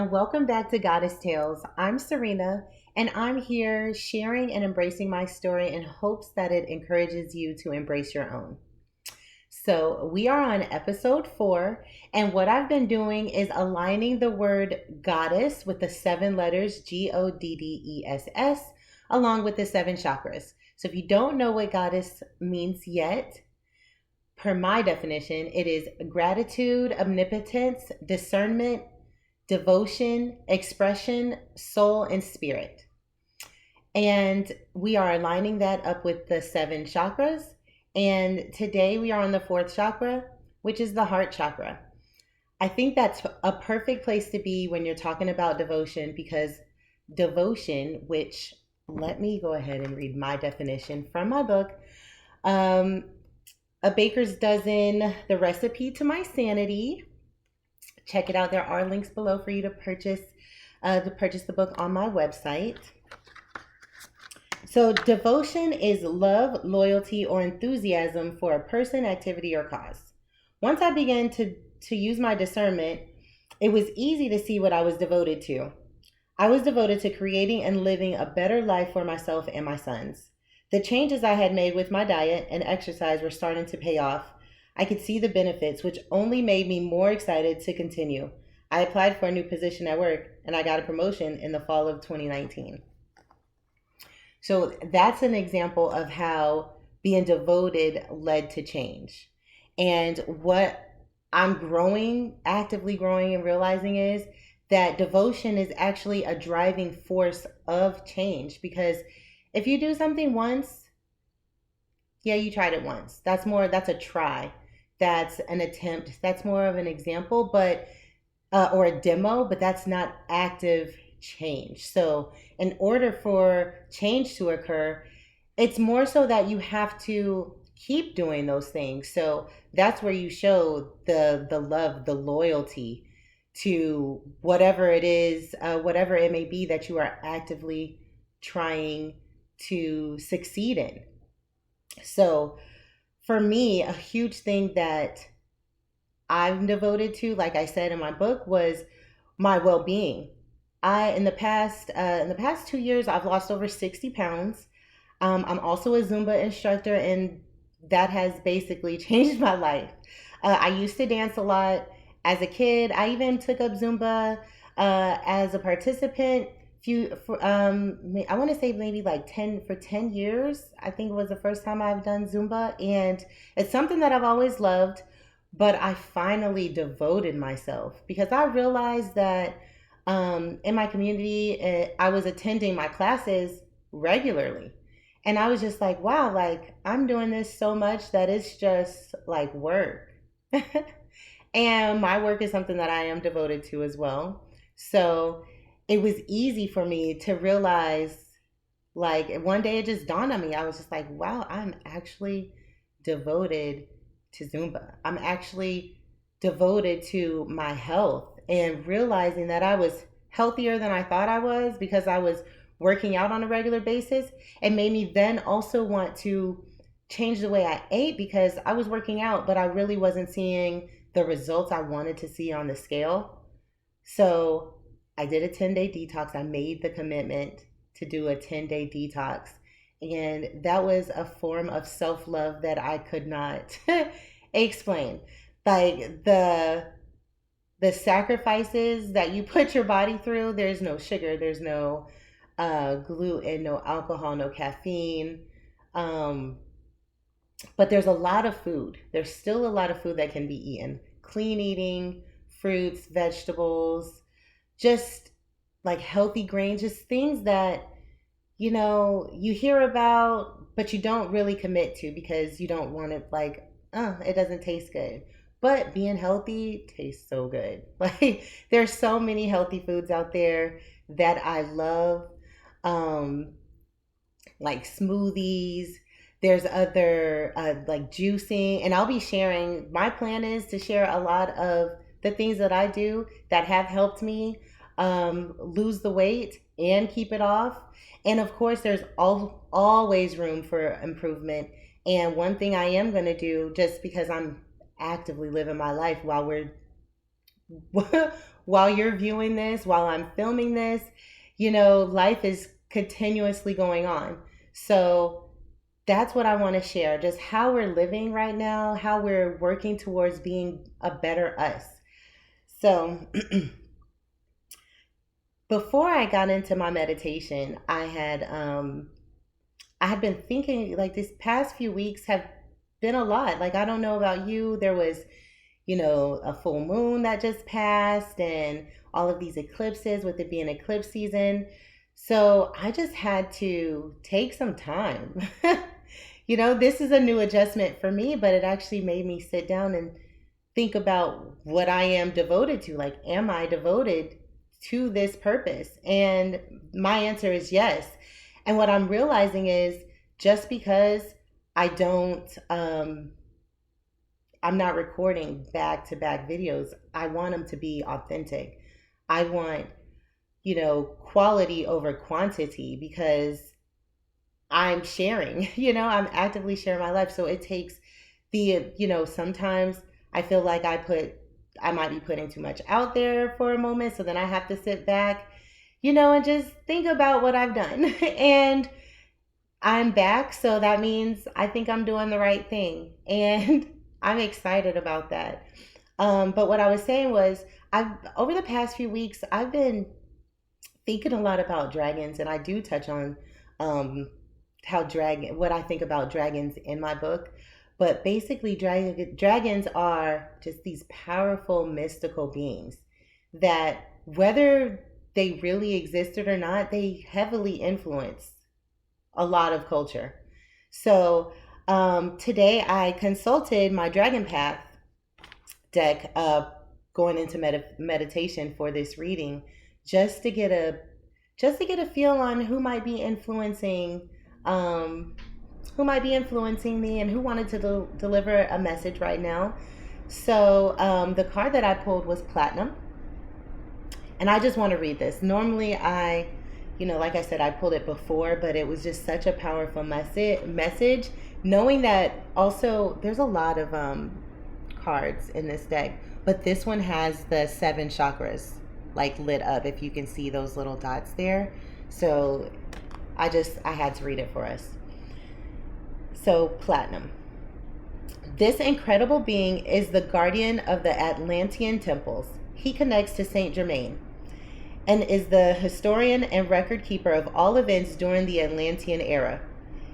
and welcome back to Goddess Tales. I'm Serena, and I'm here sharing and embracing my story in hopes that it encourages you to embrace your own. So, we are on episode 4, and what I've been doing is aligning the word goddess with the 7 letters Goddess, along with the 7 chakras. So, if you don't know what goddess means yet, per my definition, it is gratitude, omnipotence, discernment, devotion, expression, soul, and spirit. And we are aligning that up with the 7 chakras. And today we are on the 4th chakra, which is the heart chakra. I think that's a perfect place to be when you're talking about devotion because devotion, which let me go ahead and read my definition from my book. A Baker's Dozen, The Recipe to My Sanity. Check it out. There are links below for you to purchase the book on my website. So devotion is love, loyalty, or enthusiasm for a person, activity, or cause. Once I began to use my discernment, it was easy to see what I was devoted to. I was devoted to creating and living a better life for myself and my sons. The changes I had made with my diet and exercise were starting to pay off. I could see the benefits, which only made me more excited to continue. I applied for a new position at work, and I got a promotion in the fall of 2019. So that's an example of how being devoted led to change. And what I'm actively growing and realizing is that devotion is actually a driving force of change because if you do something once, yeah, you tried it once. That's a try. That's an attempt. That's more of an example, but or a demo, but that's not active change. So, in order for change to occur, it's more so that you have to keep doing those things. So, that's where you show the love, the loyalty to whatever it is, whatever it may be that you are actively trying to succeed in. So, for me, a huge thing that I'm devoted to, like I said in my book, was my well-being. In the past 2 years, I've lost over 60 pounds. I'm also a Zumba instructor, and that has basically changed my life. I used to dance a lot as a kid. I even took up Zumba as a participant. I want to say maybe like 10 years. I think it was the first time I've done Zumba, and it's something that I've always loved. But I finally devoted myself because I realized that in my community, I was attending my classes regularly. And I was just like, wow, like I'm doing this so much that it's just like work. And my work is something that I am devoted to as well. So it was easy for me to realize, like, one day it just dawned on me. I was just like, wow, I'm actually devoted to Zumba. I'm actually devoted to my health and realizing that I was healthier than I thought I was because I was working out on a regular basis. It made me then also want to change the way I ate because I was working out, but I really wasn't seeing the results I wanted to see on the scale. So I did a 10-day detox. I made the commitment to do a 10-day detox. And that was a form of self love that I could not explain. Like the sacrifices that you put your body through, there's no sugar, there's no gluten, no alcohol, no caffeine. Um, but there's a lot of food. There's still a lot of food that can be eaten. Clean eating, fruits, vegetables, just like healthy grains, just things that you hear about, but you don't really commit to because you don't want it like, oh, it doesn't taste good. But being healthy tastes so good. Like there's so many healthy foods out there that I love. Um, like smoothies. There's other like juicing, and I'll be sharing. My plan is to share a lot of the things that I do that have helped me lose the weight and keep it off. And of course, there's always room for improvement. And one thing I am going to do, just because I'm actively living my life while we're while you're viewing this, while I'm filming this, life is continuously going on. So that's what I want to share, just how we're living right now, how we're working towards being a better us. So before I got into my meditation, I had been thinking, like, these past few weeks have been a lot. Like, I don't know about you. There was, a full moon that just passed and all of these eclipses with it being eclipse season. So I just had to take some time. This is a new adjustment for me, but it actually made me sit down and think about what I am devoted to. Like, am I devoted to this purpose? And my answer is yes. And what I'm realizing is, just because I don't, I'm not recording back to back videos, I want them to be authentic. I want, quality over quantity, because I'm sharing, I'm actively sharing my life. So it takes sometimes I feel like I might be putting too much out there for a moment. So then I have to sit back, and just think about what I've done. And I'm back. So that means I think I'm doing the right thing. And I'm excited about that. But what I was saying was, over the past few weeks, I've been thinking a lot about dragons, and I do touch on um, what I think about dragons in my book. But basically, dragons are just these powerful mystical beings that, whether they really existed or not, they heavily influence a lot of culture. So today I consulted my Dragon Path deck, going into meditation for this reading, just to get a feel on um, who might be influencing me, and who wanted to deliver a message right now. So the card that I pulled was Platinum, and I just want to read this. Normally, like I said, I pulled it before, but it was just such a powerful message. Knowing that also there's a lot of cards in this deck, but this one has the 7 chakras like lit up, if you can see those little dots there. So I had to read it for us. So, Platinum. This incredible being is the guardian of the Atlantean temples. He connects to Saint Germain and is the historian and record keeper of all events during the Atlantean era.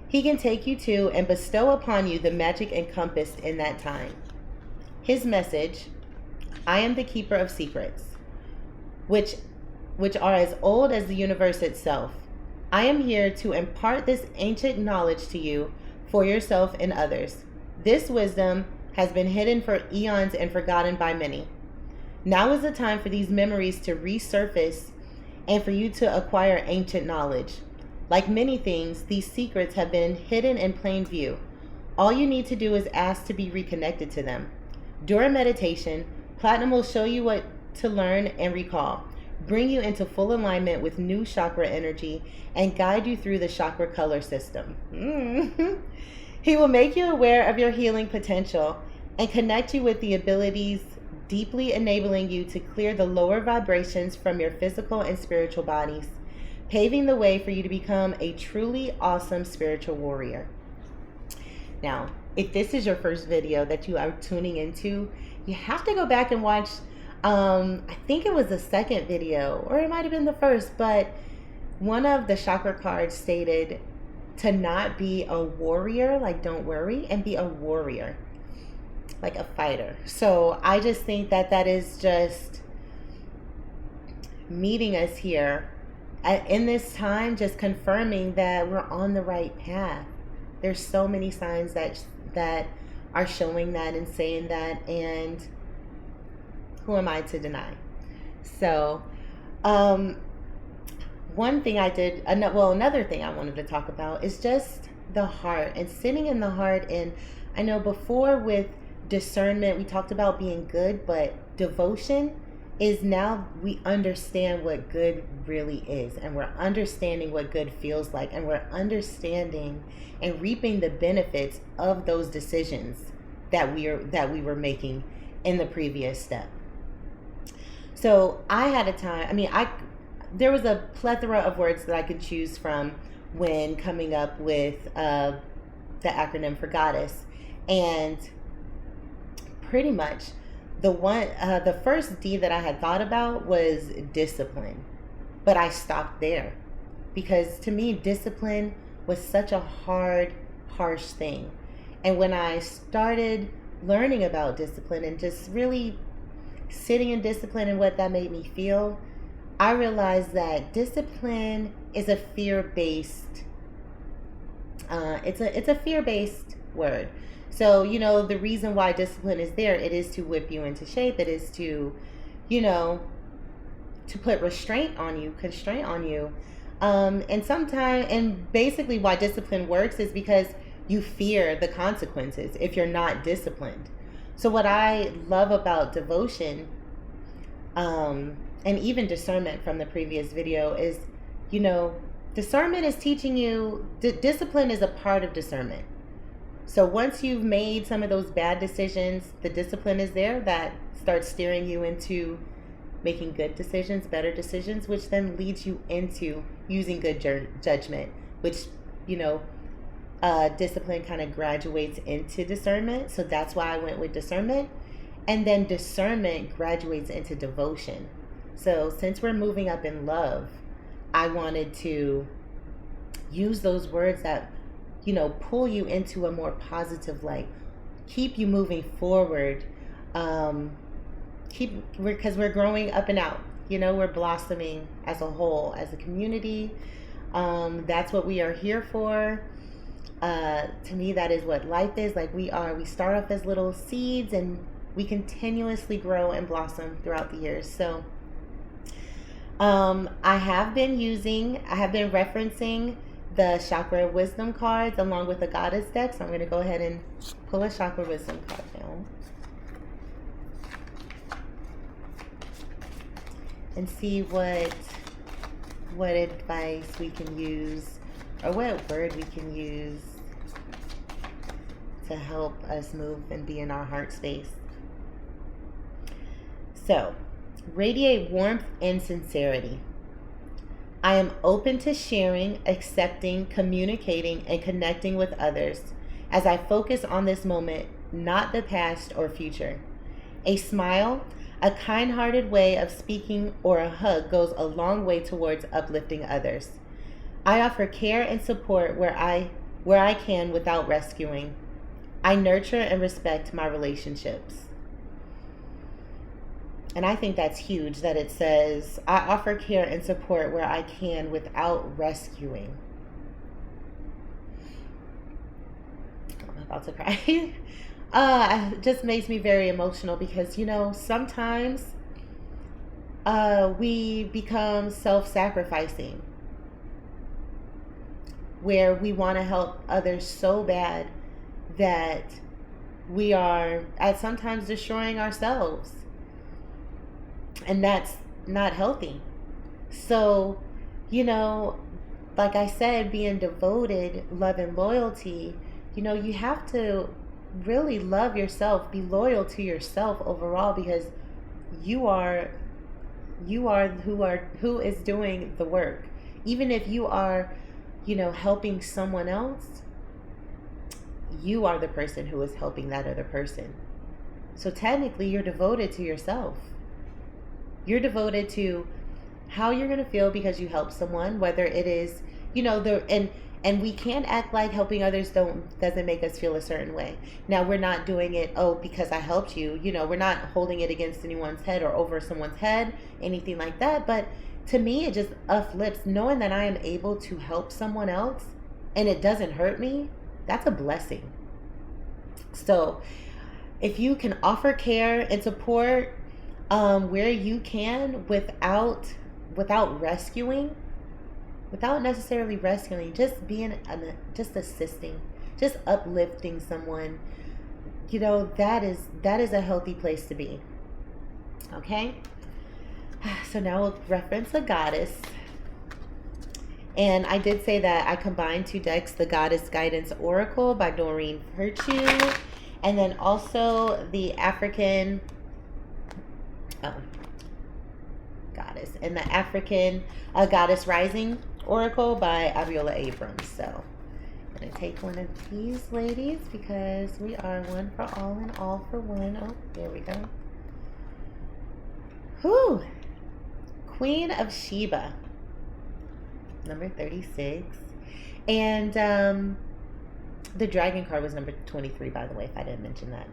He can take you to and bestow upon you the magic encompassed in that time. His message: I am the keeper of secrets, which are as old as the universe itself. I am here to impart this ancient knowledge to you for yourself and others. This wisdom has been hidden for eons and forgotten by many. Now is the time for these memories to resurface and for you to acquire ancient knowledge. Like many things, these secrets have been hidden in plain view. All you need to do is ask to be reconnected to them. During meditation, Platinum will show you what to learn and recall, bring you into full alignment with new chakra energy, and guide you through the chakra color system. He will make you aware of your healing potential and connect you with the abilities, deeply enabling you to clear the lower vibrations from your physical and spiritual bodies, paving the way for you to become a truly awesome spiritual warrior. Now, if this is your first video that you are tuning into, you have to go back and watch, I think it was the second video, or it might have been the first, but one of the chakra cards stated to not be a warrior, like don't worry, and be a warrior, like a fighter. So I just think that is just meeting us here in this time, just confirming that we're on the right path. There's so many signs that are showing that and saying that, and who am I to deny? So another thing I wanted to talk about is just the heart and sitting in the heart. And I know before with discernment, we talked about being good, but devotion is now we understand what good really is, and we're understanding what good feels like, and we're understanding and reaping the benefits of those decisions that we were making in the previous step. So I had a time, I mean, there was a plethora of words that I could choose from when coming up with the acronym for goddess. And pretty much the first D that I had thought about was discipline, but I stopped there because to me, discipline was such a hard, harsh thing. And when I started learning about discipline and just really sitting in discipline and what that made me feel, I realized that discipline is a fear-based. It's a fear-based word. So the reason why discipline is there, it is to whip you into shape. It is to, you know, to put restraint on you, constraint on you. And basically why discipline works is because you fear the consequences if you're not disciplined. So what I love about devotion, and even discernment from the previous video is, you know, discernment is teaching you, discipline is a part of discernment. So once you've made some of those bad decisions, the discipline is there that starts steering you into making good decisions, better decisions, which then leads you into using good judgment, which, you know, discipline kind of graduates into discernment. So that's why I went with discernment. And then discernment graduates into devotion. So since we're moving up in love, I wanted to use those words that, pull you into a more positive light, keep you moving forward, because we're growing up and out. We're blossoming as a whole, as a community. That's what we are here for. To me, that is what life is. Like we start off as little seeds and we continuously grow and blossom throughout the years. So I have been referencing the chakra wisdom cards along with the goddess deck. So I'm going to go ahead and pull a chakra wisdom card now and see what advice we can use, or what word we can use to help us move and be in our heart space. So, radiate warmth and sincerity. I am open to sharing, accepting, communicating, and connecting with others as I focus on this moment, not the past or future. A smile, a kind-hearted way of speaking, or a hug goes a long way towards uplifting others. I offer care and support where I can without rescuing. I nurture and respect my relationships. And I think that's huge that it says, I offer care and support where I can without rescuing. I'm about to cry. It just makes me very emotional because, sometimes we become self-sacrificing, where we want to help others so bad that we are sometimes destroying ourselves. And that's not healthy. So, like I said, being devoted, love and loyalty, you have to really love yourself, be loyal to yourself overall, because you are who is doing the work. Even if you are, helping someone else, you are the person who is helping that other person. So technically you're devoted to yourself. You're devoted to how you're going to feel because you help someone, whether it is, and we can't act like helping others doesn't make us feel a certain way. Now, we're not doing it, because I helped you. We're not holding it against anyone's head or over someone's head, anything like that. But to me, it just uplifts knowing that I am able to help someone else and it doesn't hurt me. That's a blessing. So if you can offer care and support where you can without rescuing, without necessarily rescuing, just just assisting, just uplifting someone, that is a healthy place to be. Okay, so now we'll reference a goddess. And I did say that I combined two decks, the Goddess Guidance Oracle by Doreen Virtue, and then also the African goddess, and the African Goddess Rising Oracle by Abiola Abrams. So I'm going to take one of these ladies because we are one for all and all for one. Oh, there we go. Whew. Queen of Sheba, number 36. And the dragon card was number 23, by the way, if I didn't mention that.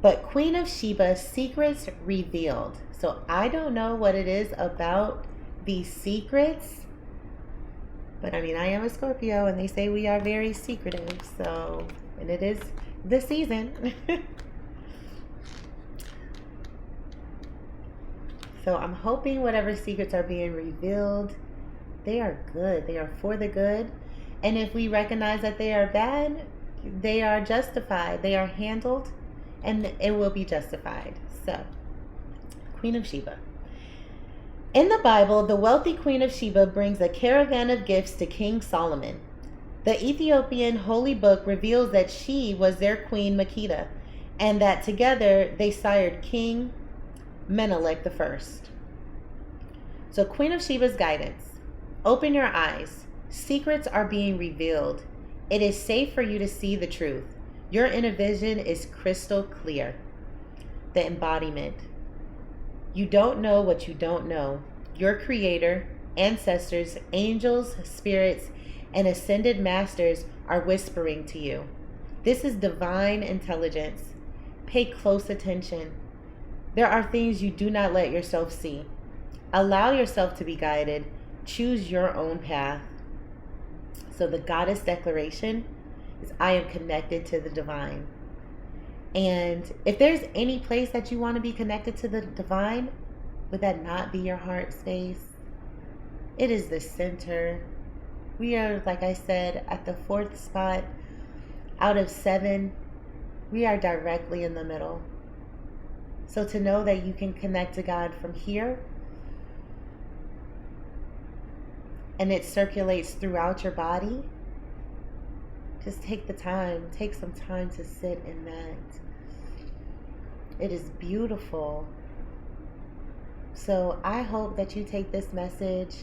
But Queen of Sheba, secrets revealed. So I don't know what it is about these secrets, but I mean, I am a Scorpio and they say we are very secretive. So, and it is the season. So I'm hoping whatever secrets are being revealed, they are good. They are for the good. And if we recognize that they are bad, they are justified. They are handled and it will be justified. So, Queen of Sheba. In the Bible, the wealthy Queen of Sheba brings a caravan of gifts to King Solomon. The Ethiopian holy book reveals that she was their queen Makeda, and that together they sired King Menelik I. So, Queen of Sheba's guidance. Open your eyes. Secrets are being revealed. It is safe for you to see the truth. Your inner vision is crystal clear. The embodiment. You don't know what you don't know. Your creator, ancestors, angels, spirits, and ascended masters are whispering to you. This is divine intelligence. Pay close attention. There are things you do not let yourself see. Allow yourself to be guided. Choose your own path. So the goddess declaration is, I am connected to the divine. And if there's any place that you want to be connected to the divine, would that not be your heart space? It is the center. We are, like I said, at the 4th spot out of 7. We are directly in the middle. So to know that you can connect to God from here, and it circulates throughout your body, just take the time. Take some time to sit in that. It is beautiful. So I hope that you take this message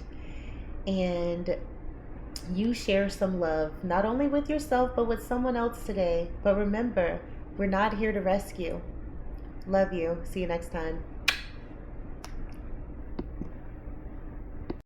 and you share some love, not only with yourself, but with someone else today. But remember, we're not here to rescue. Love you. See you next time.